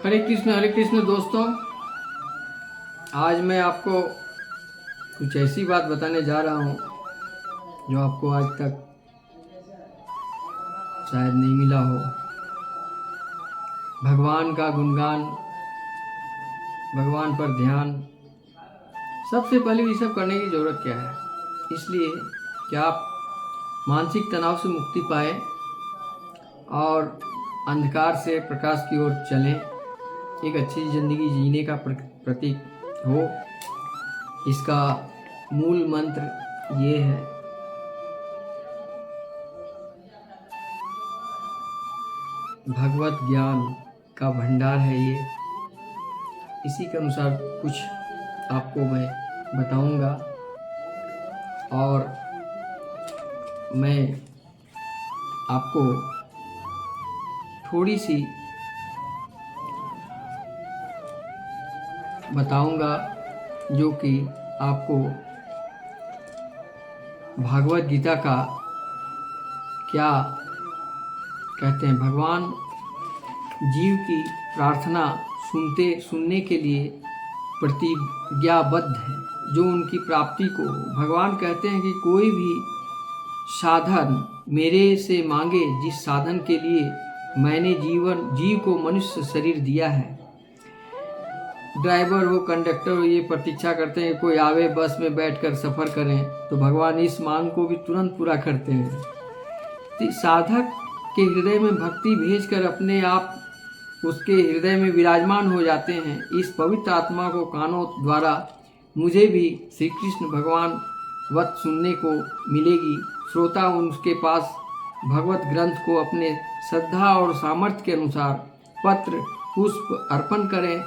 हरे कृष्ण दोस्तों। आज मैं आपको कुछ ऐसी बात बताने जा रहा हूँ जो आपको आज तक शायद नहीं मिला हो। भगवान का गुणगान, भगवान पर ध्यान। सबसे पहले ये सब करने की ज़रूरत क्या है? इसलिए कि आप मानसिक तनाव से मुक्ति पाए और अंधकार से प्रकाश की ओर चलें, एक अच्छी ज़िंदगी जीने का प्रतीक हो। इसका मूल मंत्र ये है, भगवत ज्ञान का भंडार है ये। इसी के अनुसार कुछ आपको मैं बताऊंगा और मैं आपको थोड़ी सी बताऊंगा जो कि आपको भागवत गीता का क्या कहते हैं। भगवान जीव की प्रार्थना सुनने के लिए प्रतिज्ञाबद्ध है, जो उनकी प्राप्ति को भगवान कहते हैं कि कोई भी साधन मेरे से मांगे, जिस साधन के लिए मैंने जीव को मनुष्य शरीर दिया है। ड्राइवर हो, कंडक्टर हो, ये प्रतीक्षा करते हैं कोई आवे, बस में बैठकर सफ़र करें, तो भगवान इस मांग को भी तुरंत पूरा करते हैं। तो साधक के हृदय में भक्ति भेजकर अपने आप उसके हृदय में विराजमान हो जाते हैं। इस पवित्र आत्मा को कानों द्वारा मुझे भी श्री कृष्ण भगवान वत सुनने को मिलेगी। श्रोता उसके पास भगवत ग्रंथ को अपने श्रद्धा और सामर्थ्य के अनुसार पत्र पुष्प अर्पण करें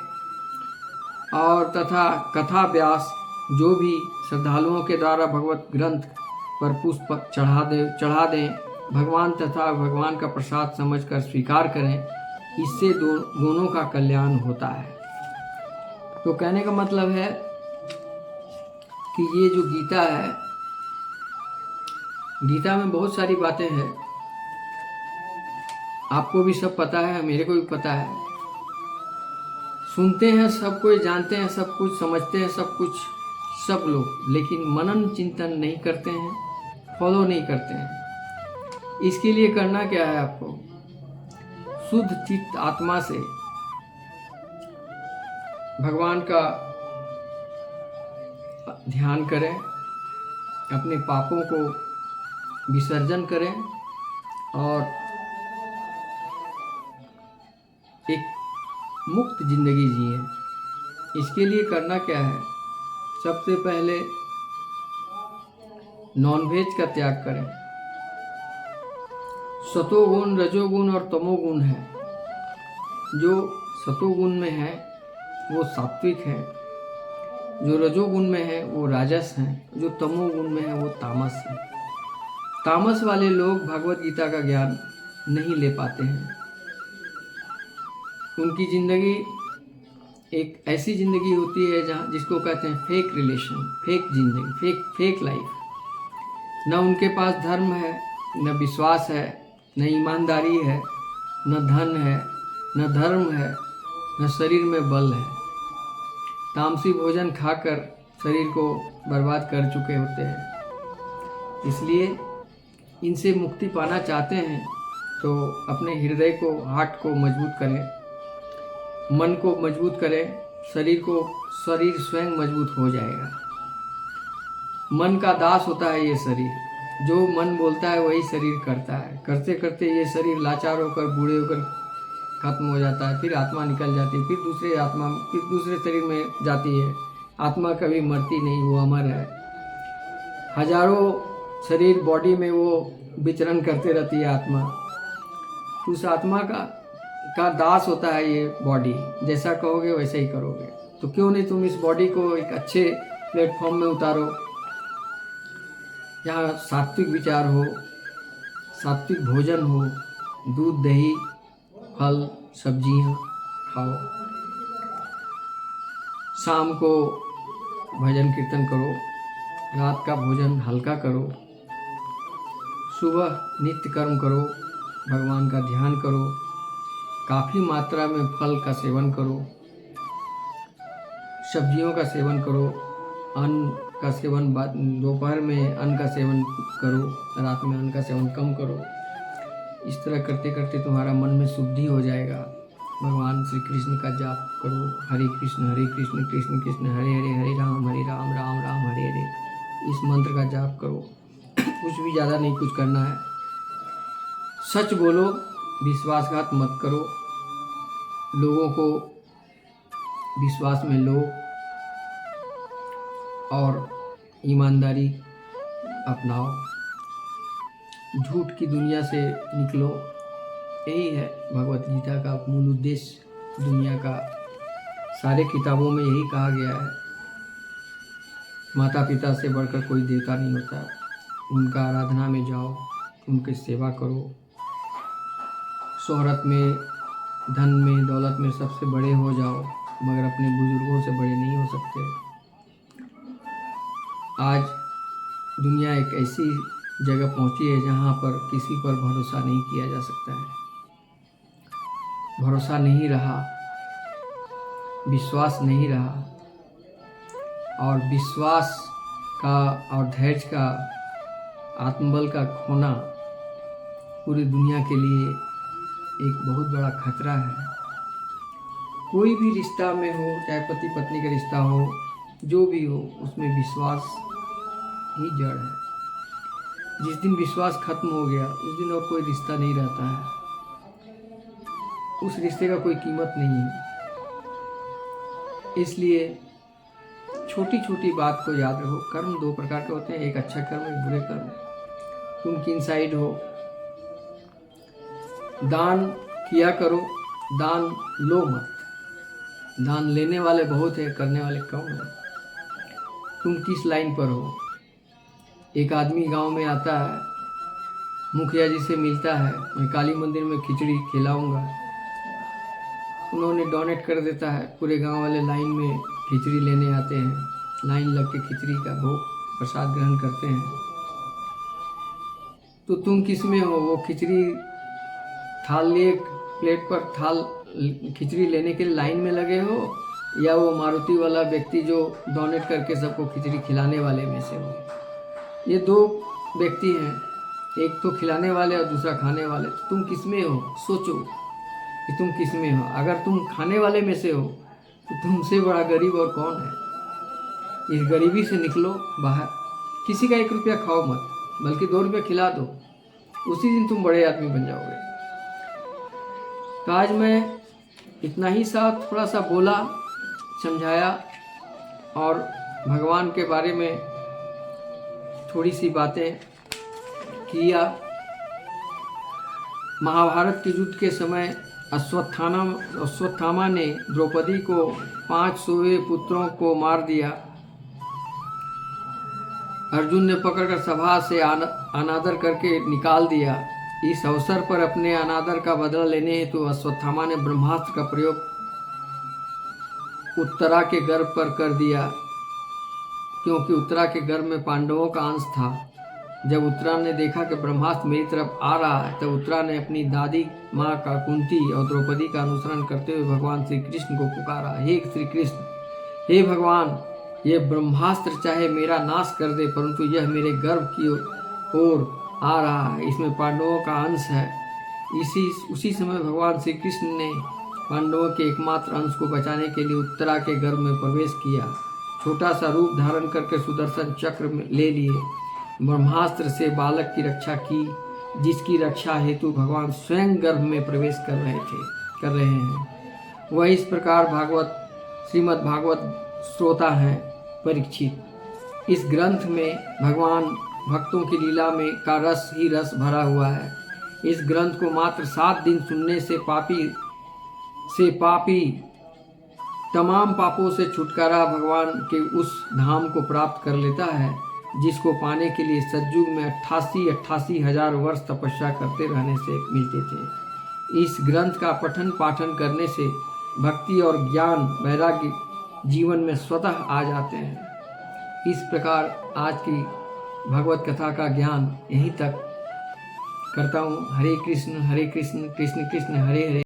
और तथा कथा व्यास जो भी श्रद्धालुओं के द्वारा भगवत ग्रंथ पर पुष्प चढ़ा दें, भगवान तथा भगवान का प्रसाद समझकर स्वीकार करें। इससे दोनों का कल्याण होता है। तो कहने का मतलब है कि ये जो गीता है, गीता में बहुत सारी बातें हैं। आपको भी सब पता है, मेरे को भी पता है। सुनते हैं सब कोई, जानते हैं सब कुछ, समझते हैं सब कुछ सब लोग, लेकिन मनन चिंतन नहीं करते हैं, फॉलो नहीं करते हैं। इसके लिए करना क्या है? आपको शुद्ध चित्त आत्मा से भगवान का ध्यान करें, अपने पापों को विसर्जन करें और एक मुक्त जिंदगी जिए। इसके लिए करना क्या है? सबसे पहले नॉनवेज का त्याग करें। सतोगुण, रजोगुण और तमोगुण है। जो सतोगुण में है वो सात्विक है, जो रजोगुण में है वो राजस है, जो तमोगुण में है वो तामस है। तामस वाले लोग भगवत गीता का ज्ञान नहीं ले पाते हैं। उनकी ज़िंदगी एक ऐसी ज़िंदगी होती है जहाँ जिसको कहते हैं फेक रिलेशन, फेक जिंदगी, फेक लाइफ। न उनके पास धर्म है, न विश्वास है, न ईमानदारी है, न धन है, न धर्म है, न शरीर में बल है। तामसी भोजन खाकर शरीर को बर्बाद कर चुके होते हैं। इसलिए इनसे मुक्ति पाना चाहते हैं तो अपने हृदय को, हार्ट को मजबूत करें, मन को मजबूत करें। शरीर स्वयं मजबूत हो जाएगा। मन का दास होता है ये शरीर। जो मन बोलता है वही शरीर करता है। करते करते ये शरीर लाचार होकर, बूढ़े होकर खत्म हो जाता है। फिर आत्मा निकल जाती है, फिर दूसरे शरीर में जाती है। आत्मा कभी मरती नहीं, वो अमर है। हजारों शरीर बॉडी में वो विचरण करते रहती है आत्मा। उस आत्मा का दास होता है ये बॉडी। जैसा कहोगे वैसे ही करोगे। तो क्यों नहीं तुम इस बॉडी को एक अच्छे प्लेटफॉर्म में उतारो, जहाँ सात्विक विचार हो, सात्विक भोजन हो, दूध, दही, फल, सब्जियाँ खाओ। शाम को भजन कीर्तन करो, रात का भोजन हल्का करो, सुबह नित्य कर्म करो, भगवान का ध्यान करो, काफ़ी मात्रा में फल का सेवन करो, सब्जियों का सेवन करो, अन्न का सेवन दोपहर में अन्न का सेवन करो, रात में अन्न का सेवन कम करो। इस तरह करते करते तुम्हारा मन में शुद्धि हो जाएगा। भगवान श्री कृष्ण का जाप करो, हरे कृष्ण कृष्ण कृष्ण हरे हरे, हरे राम राम राम हरे हरे। इस मंत्र का जाप करो। कुछ भी ज़्यादा नहीं कुछ करना है। सच बोलो, विश्वासघात मत करो, लोगों को विश्वास में लो और ईमानदारी अपनाओ। झूठ की दुनिया से निकलो। यही है भगवत गीता का मूल उद्देश्य। दुनिया का सारे किताबों में यही कहा गया है। माता पिता से बढ़कर कोई देवता नहीं होता। उनका आराधना में जाओ, उनकी सेवा करो। शोहरत में, धन में, दौलत में सबसे बड़े हो जाओ, मगर अपने बुजुर्गों से बड़े नहीं हो सकते। आज दुनिया एक ऐसी जगह पहुंची है जहां पर किसी पर भरोसा नहीं किया जा सकता है। भरोसा नहीं रहा, विश्वास नहीं रहा, और विश्वास का और धैर्य का, आत्मबल का खोना पूरी दुनिया के लिए एक बहुत बड़ा खतरा है। कोई भी रिश्ता में हो, चाहे पति पत्नी का रिश्ता हो, जो भी हो, उसमें विश्वास ही जड़ है। जिस दिन विश्वास खत्म हो गया उस दिन और कोई रिश्ता नहीं रहता है। उस रिश्ते का कोई कीमत नहीं है। इसलिए छोटी छोटी बात को याद रखो। कर्म दो प्रकार के होते हैं, एक अच्छा कर्म, एक बुरे कर्म। तुम किन साइड हो? दान किया करो, दान लो मत। दान लेने वाले बहुत है, करने वाले कम है। तुम किस लाइन पर हो? एक आदमी गांव में आता है, मुखिया जी से मिलता है, मैं काली मंदिर में खिचड़ी खिलाऊंगा। उन्होंने डोनेट कर देता है। पूरे गांव वाले लाइन में खिचड़ी लेने आते हैं, लाइन लग के खिचड़ी का भोग प्रसाद ग्रहण करते हैं। तो तुम किस में हो? वो खिचड़ी थाल लिए प्लेट पर थाल खिचड़ी लेने के लिए लाइन में लगे हो, या वो मारुति वाला व्यक्ति जो डोनेट करके सबको खिचड़ी खिलाने वाले में से हो? ये दो व्यक्ति हैं, एक तो खिलाने वाले और दूसरा खाने वाले। तो तुम किस में हो? सोचो कि तुम किस में हो। अगर तुम खाने वाले में से हो तो तुमसे बड़ा गरीब और कौन है। इस गरीबी से निकलो बाहर। किसी का 1 रुपया खाओ मत, बल्कि 2 रुपये खिला दो। उसी दिन तुम बड़े आदमी बन जाओगे। तो आज मैं इतना ही सा थोड़ा सा बोला, समझाया और भगवान के बारे में थोड़ी सी बातें किया। महाभारत के युद्ध के समय अश्वत्थामा ने द्रौपदी को 5 सोए पुत्रों को मार दिया। अर्जुन ने पकड़कर सभा से अनादर करके निकाल दिया। इस अवसर पर अपने अनादर का बदला लेने हेतु अश्वत्थामा ने ब्रह्मास्त्र का प्रयोग उत्तरा के गर्भ पर कर दिया, क्योंकि उत्तरा के गर्भ में पांडवों का अंश था। जब उत्तरा ने देखा कि ब्रह्मास्त्र मेरी तरफ आ रहा है, तब उत्तरा ने अपनी दादी माँ का कुंती और द्रौपदी का अनुसरण करते हुए भगवान श्री कृष्ण को पुकारा, हे श्री कृष्ण, हे भगवान, ये ब्रह्मास्त्र चाहे मेरा नाश कर दे, परंतु यह मेरे गर्भ की ओर आ रहा है, इसमें पांडवों का अंश है। उसी समय भगवान श्री कृष्ण ने पांडवों के एकमात्र अंश को बचाने के लिए उत्तरा के गर्भ में प्रवेश किया। छोटा सा रूप धारण करके सुदर्शन चक्र ले लिए ब्रह्मास्त्र से बालक की रक्षा की, जिसकी रक्षा हेतु भगवान स्वयं गर्भ में प्रवेश कर रहे हैं। वह इस प्रकार श्रीमद् भागवत श्रोता हैं परीक्षित। इस ग्रंथ में भगवान भक्तों की लीला में का रस ही रस भरा हुआ है। इस ग्रंथ को मात्र 7 दिन सुनने से पापी तमाम पापों से छुटकारा भगवान के उस धाम को प्राप्त कर लेता है, जिसको पाने के लिए सतयुग में 88 हजार वर्ष तपस्या करते रहने से मिलते थे। इस ग्रंथ का पठन पाठन करने से भक्ति और ज्ञान वैराग्य जीवन में स्वतः आ जाते हैं। इस प्रकार आज की भगवत कथा का ज्ञान यहीं तक करता हूँ। हरे कृष्ण कृष्ण कृष्ण हरे हरे।